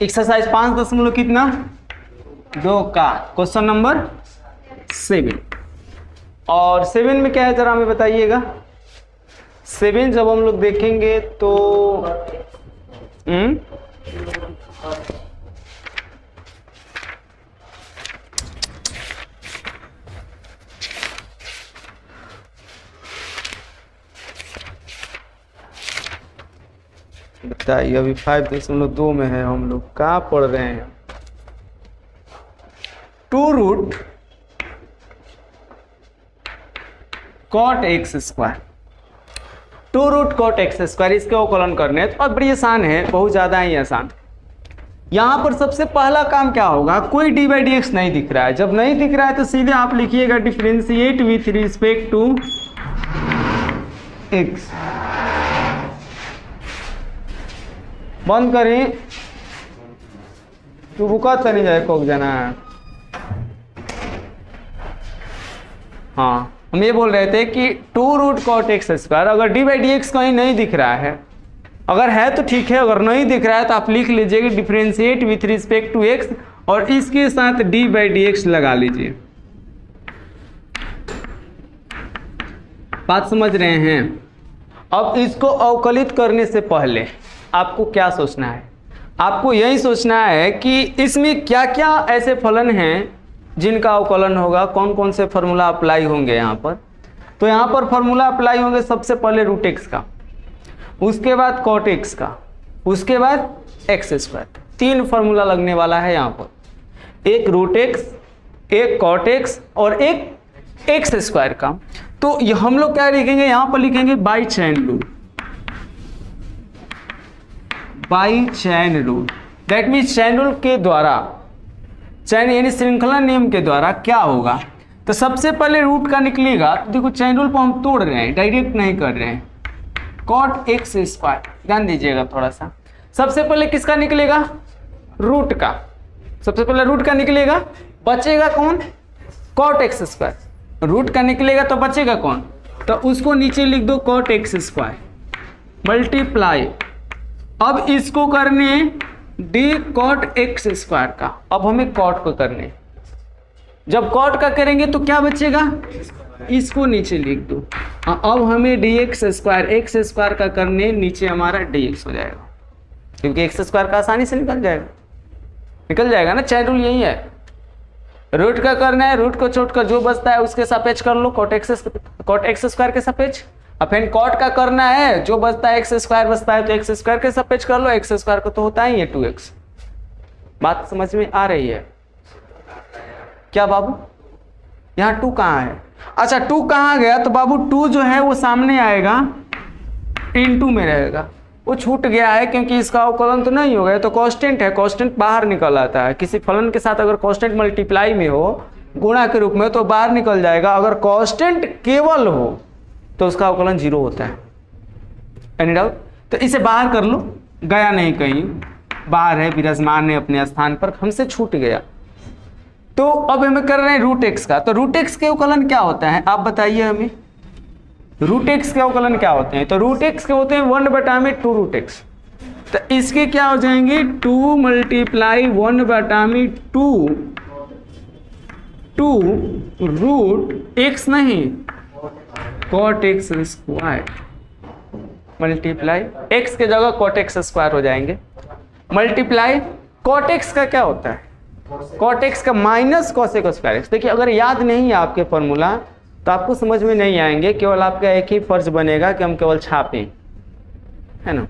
Exercise 5 दशमलव कितना 2 का क्वेश्चन नंबर 7। और 7 में क्या है जरा हमें बताइएगा। 7 जब हम लोग देखेंगे तो बताइए, अभी 5.2 में है, हम लोग कहाँ पढ़ रहे हैं। 2 root cot x square, 2 root cot x square, इसके अवकलन करने हैं। तो अब बड़ी आसान है, बहुत ज़्यादा ही आसान। यहाँ पर सबसे पहला काम क्या होगा, कोई डी बाई डी एक्स नहीं दिख रहा है। जब नहीं दिख रहा है तो सीधे आप लिखिएगा differentiate with respect to x. बंद करें तो रुका तो नहीं जाए कोक जाना है। हाँ, हम ये बोल रहे थे कि 2 रूट कॉट एक्स स्क्वायर, अगर डी बाई डी एक्स कहीं नहीं दिख रहा है, अगर है तो ठीक है, अगर नहीं दिख रहा है तो आप लिख लीजिएगा differentiate with respect to x और इसके साथ डी बाई डी एक्स लगा लीजिए। बात समझ रहे हैं। अब इसको अवकलित करने से पहले आपको क्या सोचना है, आपको यही सोचना है कि इसमें क्या क्या ऐसे फलन हैं जिनका अवकलन होगा, कौन कौन से फॉर्मूला अप्लाई होंगे यहाँ पर। तो यहाँ पर फॉर्मूला अप्लाई होंगे सबसे पहले रूट एक्स का, उसके बाद कॉट एक्स का, उसके बाद एक्स स्क्वायर। 3 फार्मूला लगने वाला है यहाँ पर, एक रूट एक्स, एक कॉट एक्स और एक एक्स स्क्वायर का। तो ये हम लोग क्या लिखेंगे, यहाँ पर लिखेंगे by chain rule, by chain rule. That means chain rule के द्वारा, चैन यानी श्रृंखला नियम के द्वारा क्या होगा। तो सबसे पहले रूट का निकलेगा, तो देखो चैन रूल को हम तोड़ रहे हैं, डायरेक्ट नहीं कर रहे हैं। कॉट एक्स स्क्वायर, ध्यान दीजिएगा थोड़ा सा। सबसे पहले किसका निकलेगा, रूट का। सबसे पहले रूट का निकलेगा, बचेगा कौन, कॉट एक्स स्क्वायर। रूट का निकलेगा तो बचेगा कौन, तो उसको नीचे लिख दो कॉट एक्स स्क्वायर मल्टीप्लाई। अब इसको करने डी कॉट एक्स स्क्वायर का, अब हमें कॉट को करने। जब कॉट का करेंगे तो क्या बचेगा, इसको नीचे लिख दो। अब हमें D x square x square का करने, नीचे हमारा डी एक्स हो जाएगा, क्योंकि एक्स स्क्वायर का आसानी से निकल जाएगा ना। चैन रूल यही है, रूट का करना है, रूट को छोड़कर जो बचता है उसके सापेक्ष कर लो, कॉट एक्स स्क्वायर के सापेक्ष। अब फिर कॉट का करना है, जो बचता है एक्स स्क्वायर बचता है तो एक्स स्क्वायर के सापेक्ष कर लो। एक्स स्क्वायर को तो होता ही है 2x। बात समझ में आ रही है क्या बाबू? यहाँ 2 कहाँ है? अच्छा 2 कहाँ गया, तो बाबू 2 जो है वो सामने आएगा, इनटू में रहेगा, वो छूट गया है क्योंकि इसका अवकलन तो नहीं होगा, तो कांस्टेंट है, कांस्टेंट बाहर निकल आता है। किसी फलन के साथ अगर कांस्टेंट मल्टीप्लाई में हो, गुणा के रूप में, तो बाहर निकल जाएगा। अगर कांस्टेंट केवल हो तो उसका अवकलन 0 होता है। Any doubt? तो इसे बाहर कर लो, गया नहीं कहीं, बाहर है, विराजमान है अपने स्थान पर, हमसे छूट गया। तो अब हमें कर रहे हैं रूट एक्स का। तो रूट एक्स के अवकलन क्या होता है, आप बताइए हमें। रूट एक्स के अवकलन क्या होते हैं? तो रूट एक्स के होते हैं 1/2 रूट एक्स। तो इसके क्या हो जाएंगे, 2 मल्टीप्लाई 1/2 रूट एक्स नहीं, cot x square multiply, x के जगह कॉट एक्स स्क्वायर हो जाएंगे, मल्टीप्लाई कॉट एक्स का क्या होता है, कॉट एक्स का माइनस कॉसेक स्क्वायर एक्स। देखिए अगर याद नहीं है आपके फॉर्मूला तो आपको समझ में नहीं आएंगे, केवल आपका एक ही फर्ज बनेगा कि हम केवल छापें, है ना।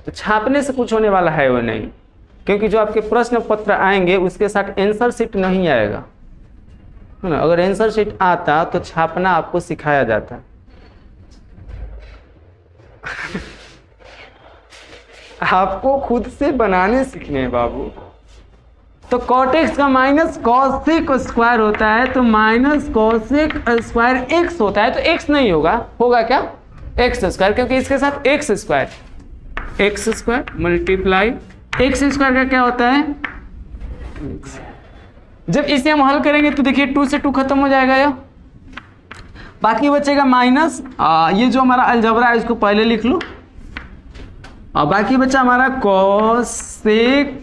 तो छापने से कुछ होने वाला है वो नहीं, क्योंकि जो आपके प्रश्न पत्र आएंगे उसके साथ आंसर शीट नहीं आएगा, है ना। अगर आंसर शीट आता तो छापना आपको सिखाया जाता। आपको खुद से बनाने सीखने हैं बाबू। तो कॉट एक्स का माइनस कॉसेक स्क्वायर होता है, तो माइनस कॉसेक स्क्वायर एक्स होता है, तो एक्स नहीं होगा, होगा क्या, एक्स स्क्वायर, क्योंकि इसके साथ x square multiply x square का क्या होता है, जब इसे हम हल करेंगे तो देखिए 2 से 2 खत्म हो जाएगा, या बाकी बचेगा माइनस, ये जो हमारा अलजबरा है इसको पहले लिख लो, और बाकी बचा हमारा कॉसेक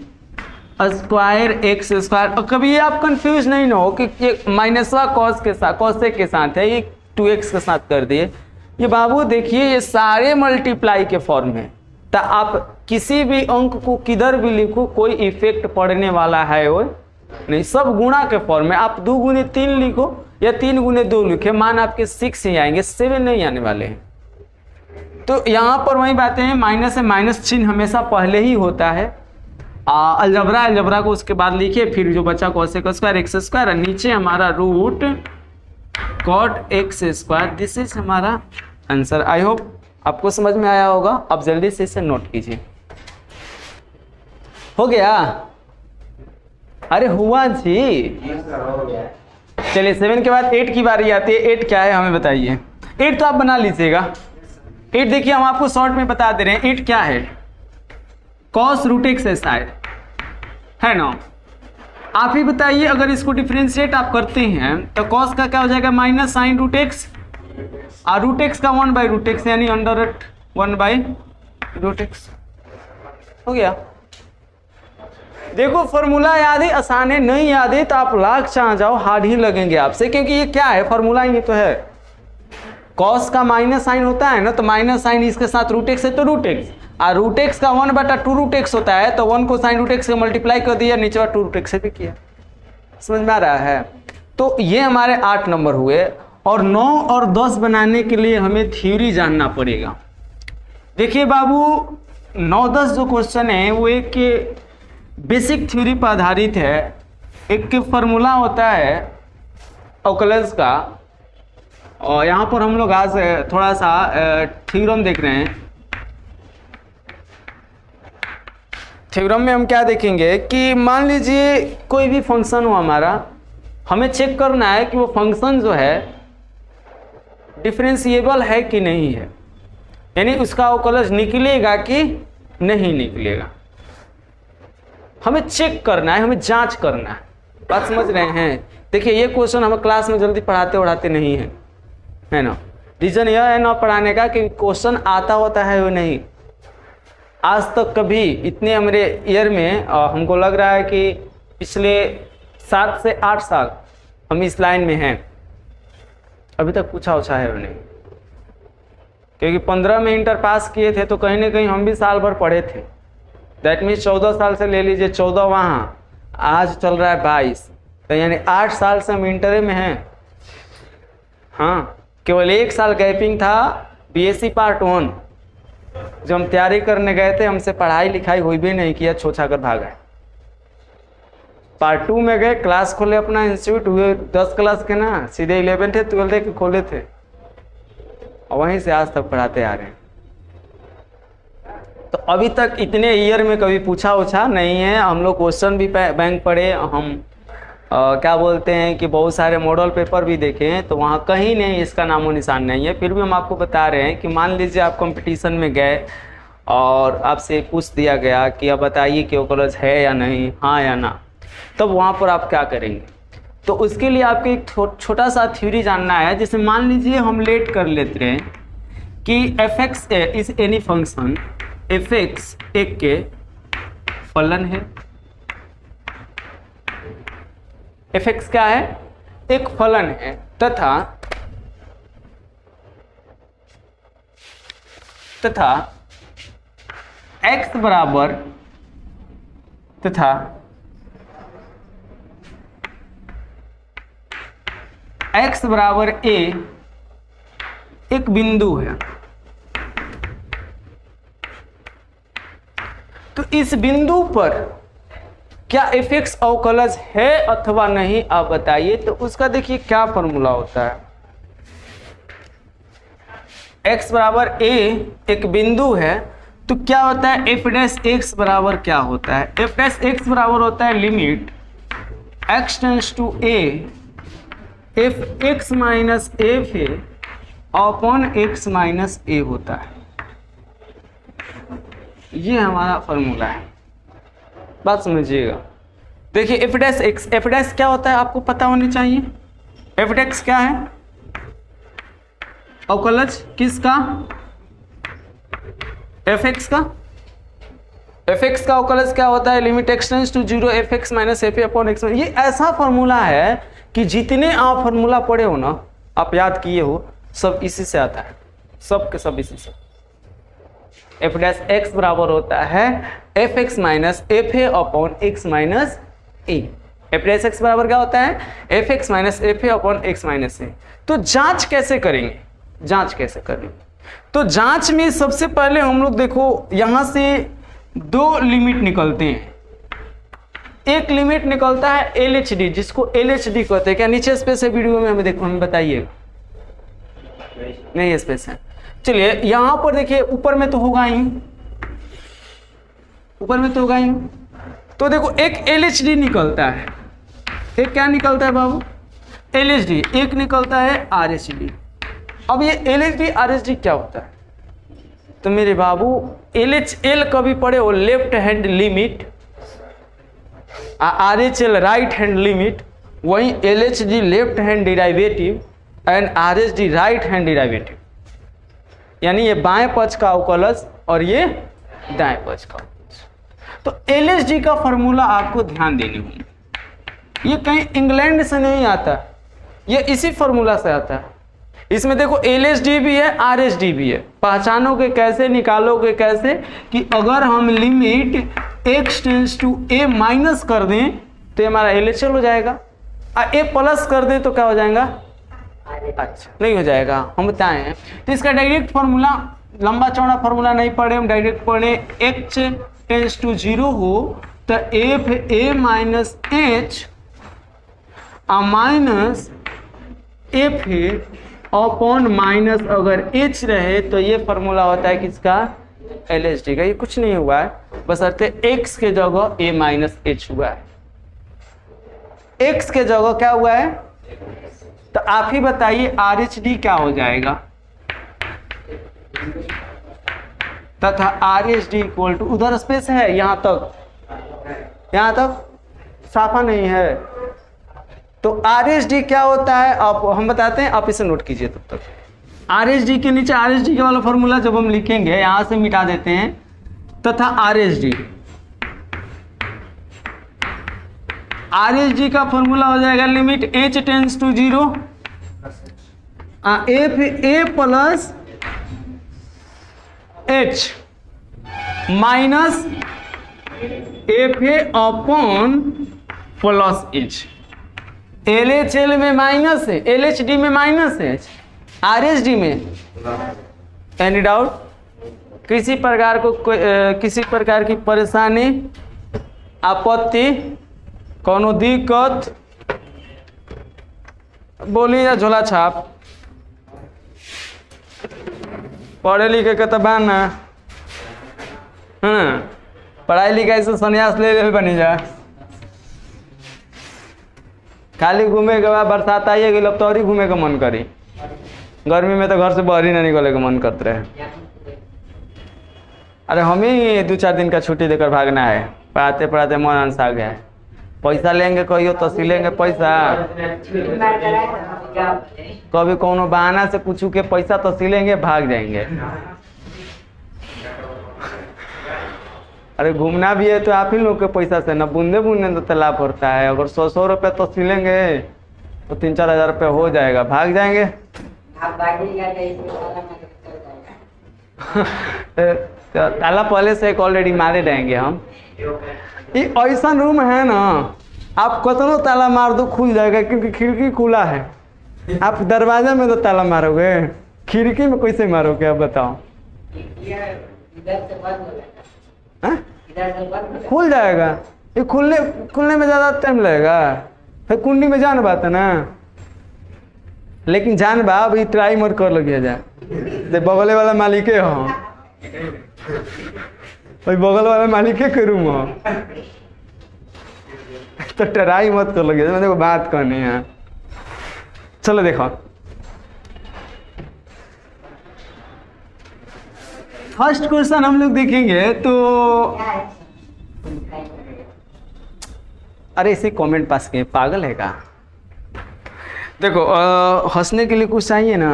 स्क्वायर एक्स स्क्वायर। और कभी ये आप कंफ्यूज नहीं ना हो कि ये माइनसवा कॉस के साथ कॉसेक के साथ है, ये 2x के साथ कर दिए। ये बाबू देखिए ये सारे मल्टीप्लाई के फॉर्म है, तो आप किसी भी अंक को किधर भी लिखो कोई इफेक्ट पड़ने वाला है वो नहीं, सब गुणा के फॉर्म में। आप 2 गुने 3 लिखो या 3 गुने 2 लिखे, मान आपके 6 ही आएंगे, 7 नहीं आने वाले हैं। तो यहाँ पर वही बातें हैं, माइनस है, माइनस चिन्ह हमेशा पहले ही होता है। अलजबरा को उसके बाद लिखिए, फिर जो बचा कोसेक स्क्वायर एक्स स्क्वायर, नीचे हमारा root cot x square. This is हमारा आंसर। आई होप आपको समझ में आया होगा। अब जल्दी से इसे नोट कीजिए। हो गया? अरे हुआ जी। चलिए 7 के बाद 8 की बारी आती है। 8 क्या है हमें बताइए। 8 तो आप बना लीजिएगा। 8 देखिए हम आपको शॉर्ट में बता दे रहे हैं। 8 क्या है? कॉस रूट एक्स है शायद, है ना? आप ही बताइए, अगर इसको डिफरेंशिएट आप करते हैं तो कॉस का क्या हो जाएगा? माइनस साइन रूट एक्स, और रूट एक्स का 1/√x यानी अंडर 1/√x। हो गया? देखो फॉर्मूला याद है, आसान है। नहीं याद है तो आप लाख चाह जाओ, हार्ड ही लगेंगे आपसे, क्योंकि ये क्या है? फॉर्मूला ही तो है। कॉस का माइनस साइन होता है ना, तो माइनस साइन इसके साथ रूट एक्स है तो रूट एक्स, और रूट एक्स का 1/2√x होता है, तो 1 को साइन रूट एक्स से मल्टीप्लाई कर दिया, नीचे 2√x से भी किया। समझ में आ रहा है? तो ये हमारे 8 नंबर हुए। और 9 और 10 बनाने के लिए हमें थ्योरी जानना पड़ेगा। देखिए बाबू 9-10 जो क्वेश्चन है वो एक बेसिक थ्योरी पर आधारित है। एक फार्मूला होता है ओकलस का, और यहाँ पर हम लोग आज थोड़ा सा थ्योरम देख रहे हैं। थ्योरम में हम क्या देखेंगे कि मान लीजिए कोई भी फंक्शन हो हमारा, हमें चेक करना है कि वो फंक्शन जो है डिफरेंशिएबल है कि नहीं है, यानी उसका अवकलज निकलेगा कि नहीं निकलेगा। हमें चेक करना है, हमें जांच करना है। बात समझ रहे हैं? देखिए ये क्वेश्चन हम क्लास में जल्दी पढ़ाते नहीं हैं, है ना? रीजन यह है ना पढ़ाने का कि क्वेश्चन आता होता है वो नहीं। आज तक कभी इतने हमारे ईयर में हमको लग रहा है कि पिछले 7 से 8 साल हम इस लाइन में हैं, अभी तक पूछा उछा है नहीं। क्योंकि 15 में इंटर पास किए थे तो कहीं ना कहीं हम भी साल भर पढ़े थे। दैट मीन्स 14 साल से ले लीजिए, 14 वहाँ, आज चल रहा है 22, तो यानी 8 साल से हम इंटर में हैं। हाँ, केवल 1 साल गैपिंग था बीएससी पार्ट 1, जब हम तैयारी करने गए थे हमसे पढ़ाई लिखाई हुई भी नहीं किया, छोछा कर भाग गए। पार्ट 2 में गए, क्लास खोले, अपना इंस्टीट्यूट हुए 10 क्लास के ना, सीधे 11th 12th के खोले थे, और वहीं से आज तक पढ़ाते आ रहे हैं। तो अभी तक इतने ईयर में कभी पूछा उछा नहीं है। हम लोग क्वेश्चन भी बैंक पढ़े, हम क्या बोलते हैं कि बहुत सारे मॉडल पेपर भी देखे हैं, तो वहाँ कहीं नहीं इसका नामो निशान नहीं है। फिर भी हम आपको बता रहे हैं कि मान लीजिए आप कंपटीशन में गए और आपसे पूछ दिया गया कि अब बताइए कि ओकलज है या नहीं, हाँ या ना, तब वहाँ पर आप क्या करेंगे? तो उसके लिए आपको एक छोटा सा थ्योरी जानना है। जैसे मान लीजिए हम लेट कर लेते हैं कि fx is any function, fx एक के फलन है। fx क्या है? एक फलन है, तथा x बराबर x बराबर a एक बिंदु है। तो इस बिंदु पर क्या fx अवकलज है अथवा नहीं, आप बताइए। तो उसका देखिए क्या फॉर्मूला होता है। x बराबर a एक बिंदु है, तो क्या होता है? f डैश x बराबर क्या होता है? f डैश x बराबर होता है limit x tends to a f x minus f है अपॉन x माइनस a होता है। ये हमारा फॉर्मूला है, बात समझिएगा। देखिए f dash x, f dash क्या होता है आपको पता होनी चाहिए। f डैश क्या है? अवकलज किसका? fx का। fx का अवकलज क्या होता है, limit x tends to 0 fx minus fa upon x। ये ऐसा फॉर्मूला है कि जितने आप फॉर्मूला पढ़े हो ना, आप याद किए हो, सब इसी से आता है, सब के सब इसी से। f डैश x बराबर होता है fx minus fa upon x minus a। f dash x बराबर क्या होता है, fx minus fa upon x minus a। तो जांच कैसे करेंगे, जांच कैसे करेंगे, तो जांच में सबसे पहले हम लोग देखो यहां से दो लिमिट निकलते हैं। एक लिमिट निकलता है LHD, जिसको LHD कहते हैं। क्या नीचे स्पेस है वीडियो में, हमें देखो, हमें बताइए। नहीं स्पेस है, चलिए यहां पर देखिए, ऊपर में तो होगा ही, ऊपर में तो होगा ही। तो देखो एक LHD निकलता है, एक क्या निकलता है बाबू, LHD, एक निकलता है RHD। अब ये LHD RHD क्या होता है, तो मेरे बाबू LHL कभी पढ़े हो, left hand limit, RHL right hand limit, वही LHD left hand derivative and RHD right hand derivative, यानी ये बाएं पक्ष का अवकलज और ये दाएं पक्ष का अवकलज। तो LHD का फॉर्मूला आपको ध्यान देने होंगे, ये कहीं इंग्लैंड से नहीं आता, ये इसी फॉर्मूला से आता है। इसमें देखो LHD भी है RHD भी है। पहचानोगे कैसे, निकालोगे कैसे, कि अगर हम limit x tends to a minus कर दें तो हमारा LHL हो जाएगा, और a प्लस कर दें तो क्या हो जाएगा, अच्छा नहीं हो जाएगा, हम बताएं। तो इसका डायरेक्ट फार्मूला, लंबा चौड़ा फार्मूला नहीं पढ़े हम, डायरेक्ट पढ़े, x टेंड्स टू 0 हो तो fa minus h minus fa upon minus अगर h रहे तो ये फार्मूला होता है किसका, LHD का। ये कुछ नहीं हुआ है, बस अर्थ x के जगह a माइनस h हुआ है, x के जगह क्या हुआ है, तो आप ही बताइए RHD क्या हो जाएगा, तथा RHD इक्वल टू, उधर स्पेस है, यहां तक साफा नहीं है, तो RHD क्या होता है आप हम बताते हैं, आप इसे नोट कीजिए तब तक। RHD के नीचे RHD के वाला फॉर्मूला जब हम लिखेंगे, यहां से मिटा देते हैं, तथा RHD का फॉर्मूला हो जाएगा limit h tends to 0 fa plus h minus fa upon plus h। LHL में माइनस है, LHD में माइनस है, RHD में एनी डाउट, किसी प्रकार को किसी प्रकार की परेशानी, आपत्ति, कोनो दिक्कत, बोलिए या झोला छाप, पढ़े लिखे के तो बाना है ना, पढ़ाई लिखाई से संन्यास ले बनी जा, खाली घूमे के बाद बरसात आइए गई, अब तो और ही घूमे का मन करी, गर्मी में तो घर से बाहर ही ना निकले का मन करते रहे। अरे हम ही 2-4 दिन का छुट्टी देकर भागना है, पढ़ाते पढ़ाते मन अनसा गया है, पैसा लेंगे कहियो तो सिलेंगे पैसा, कभी कोनो बहाना से पूछू के पैसा तो सिलेंगे, भाग जाएंगे। अरे घूमना भी है तो आप ही लोग के पैसा से ना, बूंदे बूंदे तो तालाब भरता है, अगर 100 रुपये तो सिलेंगे तो 3-4 हज़ार रुपये हो जाएगा, भाग जाएंगे। ताला पहले से एक ऑलरेडी मारे रहेंगे हम। ये ऐसा रूम है ना, आप कतनो ताला मार दो खुल जाएगा, क्योंकि खिड़की खुला है। आप दरवाजा में तो ताला मारोगे, खिड़की में कैसे मारोगे आप बताओ? खुल जाएगा, ये खुलने में ज़्यादा टाइम लगेगा, फिर कुंडी में जान बात है ना, लेकिन जान बा अभी ट्राई मत कर लगिए जा, बगले वाला मालिके हो, भाई बगल वाला मालिके के रूम हो, तो ट्राई मत कर लगिए, मैं देखो बात करनी है। चलो देखो फर्स्ट क्वेश्चन हम लोग देखेंगे तो, अरे इसे कमेंट पास किए, पागल है का? देखो हंसने के लिए कुछ चाहिए ना।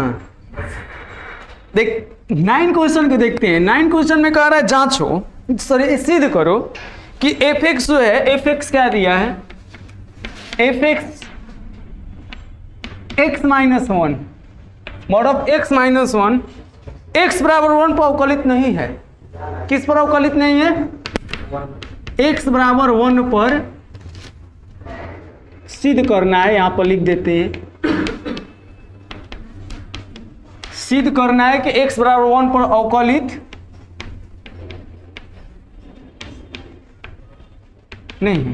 देख 9 क्वेश्चन को देखते हैं। 9 क्वेश्चन में कह रहा है जांचो सॉरी सिद्ध करो कि एफ एक्स जो है, एफ एक्स क्या दिया है, F x x minus one mod of x minus one x बराबर 1 पर अवकलित नहीं है। किस पर अवकलित नहीं है? एक्स बराबर 1 पर सिद्ध करना है, यहां पर लिख देते हैं, सिद्ध करना है कि एक्स बराबर 1 पर अवकलित नहीं है।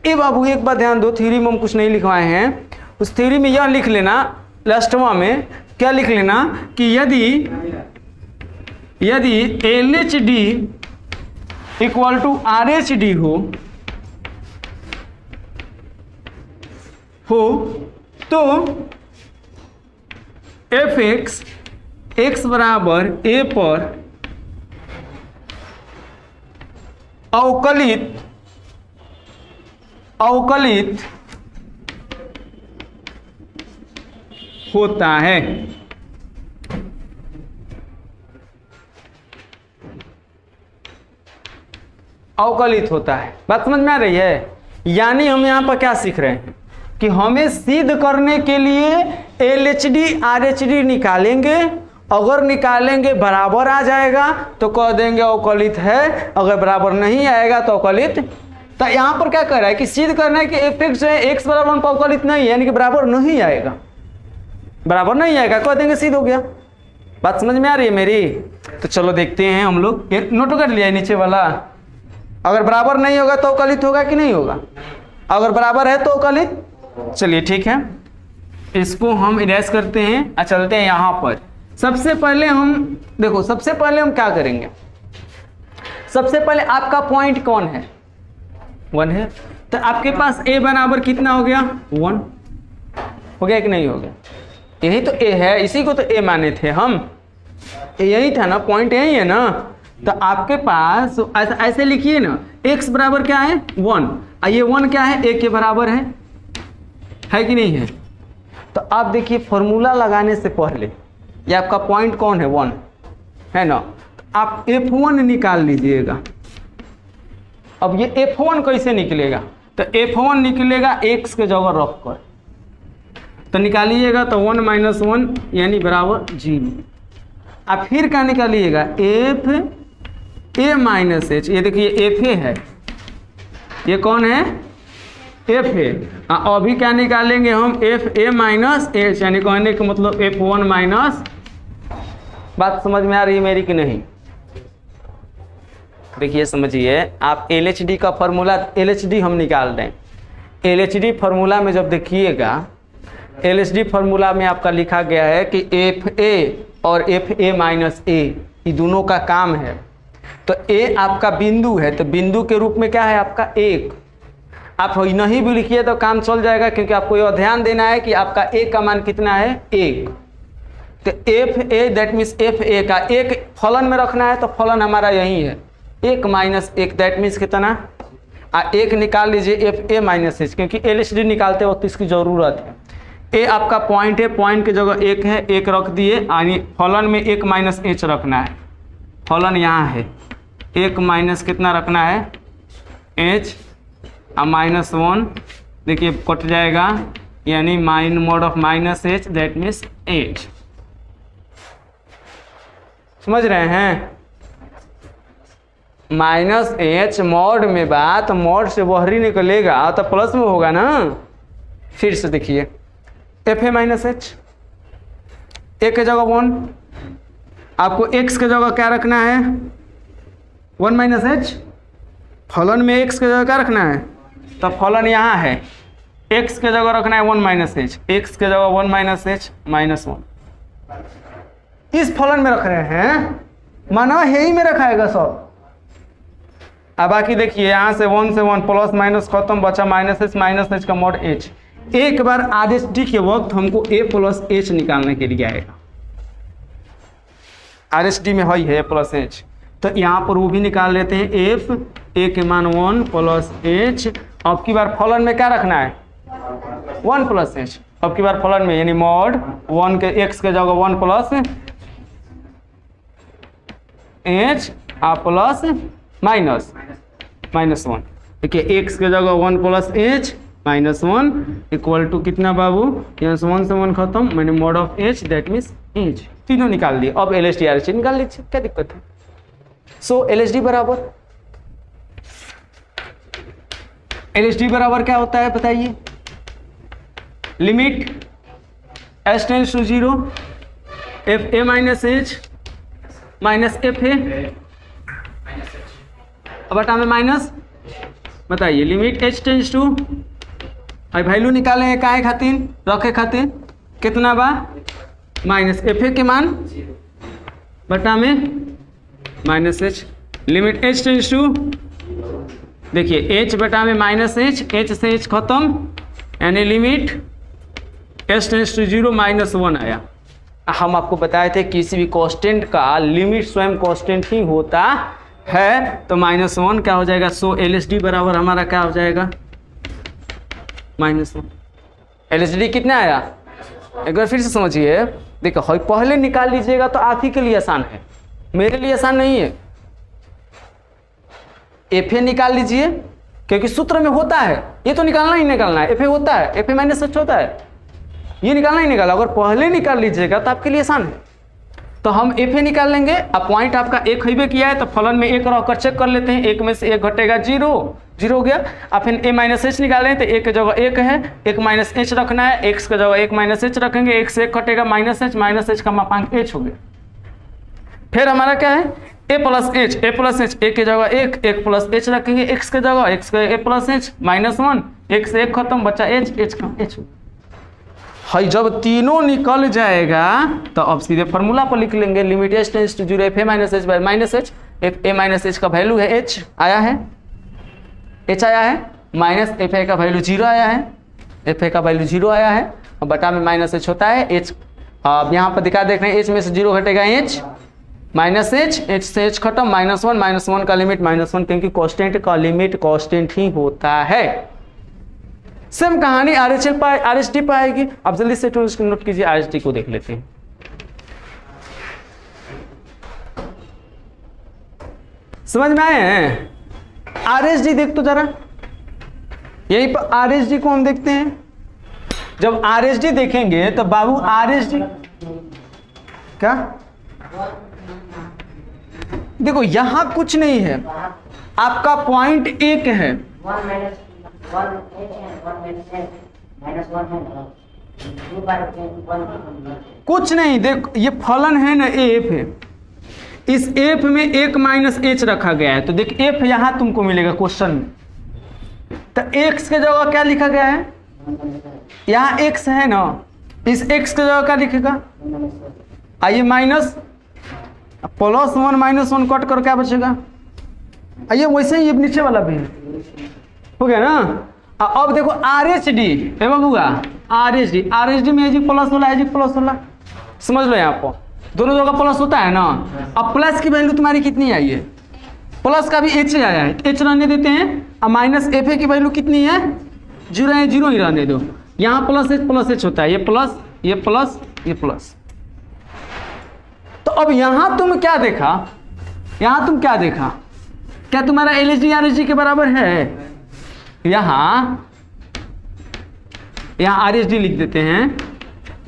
ए बाबू एक बात ध्यान दो, थ्योरी में हम कुछ नहीं लिखवाए हैं, उस थ्योरी में यह लिख लेना, लास्टवा में क्या लिख लेना कि यदि L H D equal to R H D हो तो एफ एक्स एक्स बराबर ए पर अवकलित होता है। अवकलित होता है। बात समझ में आ रही है? यानी हम यहां पर क्या सीख रहे हैं कि हमें सिद्ध करने के लिए L H D R H D निकालेंगे, अगर निकालेंगे बराबर आ जाएगा तो कह देंगे अवकलित है, अगर बराबर नहीं आएगा तो अवकलित। तो यहां पर क्या कर रहा है कि सिद्ध करना है कि एफ एक्स जो है एक्स बराबर पर अवकलित नहीं है, यानी कि बराबर नहीं आएगा, बराबर नहीं आएगा, कह देंगे सिद्ध हो गया। बात समझ में आ रही है मेरी? तो चलो देखते हैं हम लोग, नोट कर लिया है नीचे वाला। अगर बराबर नहीं होगा तो अवकलित होगा कि नहीं होगा? अगर बराबर है तो अवकलित। चलिए ठीक है, इसको हम इरेज करते हैं। चलते हैं यहाँ पर। सबसे पहले हम देखो, सबसे पहले हम क्या करेंगे, सबसे पहले आपका पॉइंट कौन है? 1 है। तो आपके पास a बराबर कितना हो गया? 1 हो गया कि नहीं हो गया? यही तो a है, इसी को तो a माने थे हम, यही था ना, पॉइंट यही है ना। तो आपके पास ऐसे लिखिए ना, x बराबर क्या है? 1, और ये 1 क्या है? a के बराबर है कि नहीं है? तो आप देखिए फॉर्मूला लगाने से पहले ये आपका पॉइंट कौन है? 1 है ना। तो आप f1 निकाल लीजिएगा। अब ये f1 कैसे निकलेगा? तो f1 निकलेगा x के जगह रख कर, तो निकालिएगा तो 1 - 1 यानी बराबर 0। अब फिर क्या निकालिएगा? एफ ए माइनस एच, ये देखिए एफ ए है, ये कौन है? F A. अभी क्या निकालेंगे हम? एफ ए माइनस एच, यानी कहने का मतलब f1 माइनस। बात समझ में आ रही है मेरी कि नहीं? देखिए समझिए, आप एल एच डी का फॉर्मूला, एल एच डी हम निकाल रहे हैं। एल एच डी फॉर्मूला में जब देखिएगा, एल एच डी फॉर्मूला में आपका लिखा गया है कि एफ ए और एफ ए माइनस ए, ये दोनों का काम है। तो ए आपका बिंदु है, तो बिंदु के रूप में क्या है आपका? 1। आप नहीं भी लिखिए तो काम चल जाएगा, क्योंकि आपको यह ध्यान देना है कि आपका ए का मान कितना है? 1। तो F A that means F A का 1 फलन में रखना है, तो फलन हमारा यही है 1 माइनस 1, दैट मीन्स कितना? 1 निकाल लीजिए एफ ए माइनस एच, क्योंकि एल एच डी निकालते वक्त इसकी ज़रूरत है। ए आपका पॉइंट है, पॉइंट की जगह 1 है, 1 रख दिए, यानी फलन में 1 माइनस एच रखना है। फलन यहाँ है 1 माइनस कितना रखना है? एच, और -1 देखिए कट जाएगा, यानी mine mode of minus H, that means H. समझ रहे हैं? माइनस एच मॉड में बात, मॉड से बाहरी निकलेगा तो प्लस में होगा ना। फिर से देखिए, एफ ए माइनस एच, ए के जगह 1, आपको x के जगह क्या रखना है? 1 माइनस एच। फलन में x के जगह क्या रखना है? तो फलन यहाँ है, x के जगह रखना है 1 माइनस एच, x के जगह 1 माइनस एच -1। इस फलन में रख रहे हैं, माना है ही में रखाएगा सब। अब बाकी देखिए, यहाँ से 1 से 1 प्लस माइनस खत्म, बचा माइनस एच का मॉड एच। एक बार आर एच डी के वक्त हमको a प्लस एच निकालने के लिए आएगा। आर एच डी में है प्लस एच, तो यहाँ पर वो भी निकाल लेते हैं। एफ ए के मान 1 प्लस एच। अब की बार फलन में क्या रखना है? 1 प्लस एच। अब की बार फलन में यानी मॉड 1 के x के जगह 1 प्लस एच प्लस माइनस -1। देखिए एक्स की जगह 1 प्लस एच -1 इक्वल टू कितना बाबू, यहाँ से 1 से 1 खत्म, मैंने mod of H that means H, तीनों निकाल दिए। अब L H D R H निकाल लीजिए, क्या दिक्कत है। सो एल एच डी बराबर क्या होता है बताइए, limit H tends to 0 F A minus H minus F A बटा में माइनस, बताइए limit H tends to, value निकाले काहे खातिर, रखे खातिर, कितना बा माइनस एफ ए के मान बटा में minus H, limit H tends to, देखिए एच बटा में माइनस एच, एच से एच खत्म, यानी लिमिट एच टेंड्स टू 0 -1 आया। हम आपको बताए थे किसी भी कांस्टेंट का लिमिट स्वयं कांस्टेंट ही होता है, तो -1 क्या हो जाएगा। सो एल एच डी बराबर हमारा क्या हो जाएगा -1। एल एच डी कितना आया, एक बार फिर से समझिए, देखो पहले निकाल लीजिएगा तो आप ही के लिए आसान है, मेरे लिए आसान नहीं है। एफ ए निकाल लीजिए क्योंकि सूत्र में होता है, ये तो निकालना ही निकालना है, एफ ए होता है, एफ ए माइनस एच होता है, ये निकालना ही निकाला। अगर पहले निकाल लीजिएगा तो आपके लिए आसान है। तो हम एफ ए निकाल लेंगे। अब पॉइंट आपका एक हईबे किया है तो फलन में एक रहकर चेक कर लेते हैं, एक में से एक घटेगा 0 हो गया। अब फिर ए माइनस एच निकाल रहे हैं तो एक की जगह एक है, एक माइनस एच रखना है, एक्स की जगह एक माइनस एच रखेंगे, एक से एक घटेगा माइनस एच का मापांक एच हो गया। फिर हमारा क्या है ए प्लस एच, एक की जगह एक प्लस एच रखेंगे, एक्स की जगह एक्स के ए प्लस एच -1, एक से एक खत्म बचा एच का एच। हाई जब तीनों निकल जाएगा तो अब सीधे फार्मूला पर लिख लेंगे, limit H tends to 0 F A minus H by minus H, F A minus H का वैल्यू है एच आया है, माइनस एफ ए का वैल्यू 0 आया है, एफ ए का वैल्यू 0 आया है, और बटा में माइनस एच होता है एच। अब यहाँ पर दिखा देख रहे हैं एच में से 0 घटेगा एच माइनस एच से एच खत्म, -1 का लिमिट -1, क्योंकि कांस्टेंट का लिमिट कांस्टेंट ही होता है। सेम कहानी आर एच डी पाएगी। आप जल्दी से नोट कीजिए, आर एच डी को देख लेते हैं। समझ में आए हैं, आर एच डी देख तो जरा, यहीं पर आर एच डी को हम देखते हैं। जब आर एच डी देखेंगे तो बाबू आर एच डी क्या, देखो यहां कुछ नहीं है, आपका पॉइंट एक है, कुछ नहीं, देखो ये फलन है ना एफ है, इस एफ में एक माइनस एच रखा गया है, तो देख एफ यहां तुमको मिलेगा क्वेश्चन में, तो एक्स के जगह क्या लिखा गया है, यहाँ एक्स है ना, इस एक्स के जगह क्या लिखेगा, आइए माइनस +1 -1 कट कर क्या बचेगा, आइए वैसे ही ये नीचे वाला भी हो गया ना। अब देखो आर एच डी है बाबूगा, आर एच डी में एजिक प्लस वाला, एजिक प्लस वाला, समझ लो यहाँ पर दोनों जगह प्लस होता है ना। अब प्लस की वैल्यू तुम्हारी कितनी आई है, प्लस का भी एच आया है, एच रहने देते हैं। अब माइनस एफ ए की वैल्यू कितनी है, 0 ही रहने दो, यहाँ प्लस एच होता है, ये प्लस ये प्लस ये प्लस। तो अब यहां तुम क्या देखा, क्या तुम्हारा L H D R H D के बराबर है, यहां आर एच डी लिख देते हैं,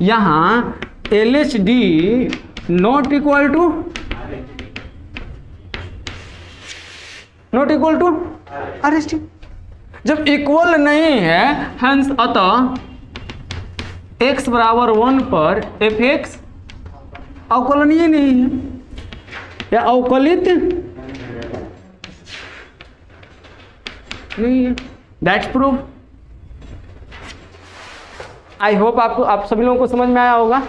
यहां L H D not equal to R H D. जब इक्वल नहीं है हंस अतः x बराबर 1 पर एफ एक्स अवकलनीय नहीं है या अवकलित नहीं है, दैट्स प्रूफ। आई होप आपको आप सभी लोगों को समझ में आया होगा।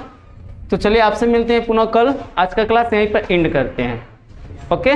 तो चलिए आपसे मिलते हैं पुनः कल, आज का क्लास यहीं पर एंड करते हैं। ओके।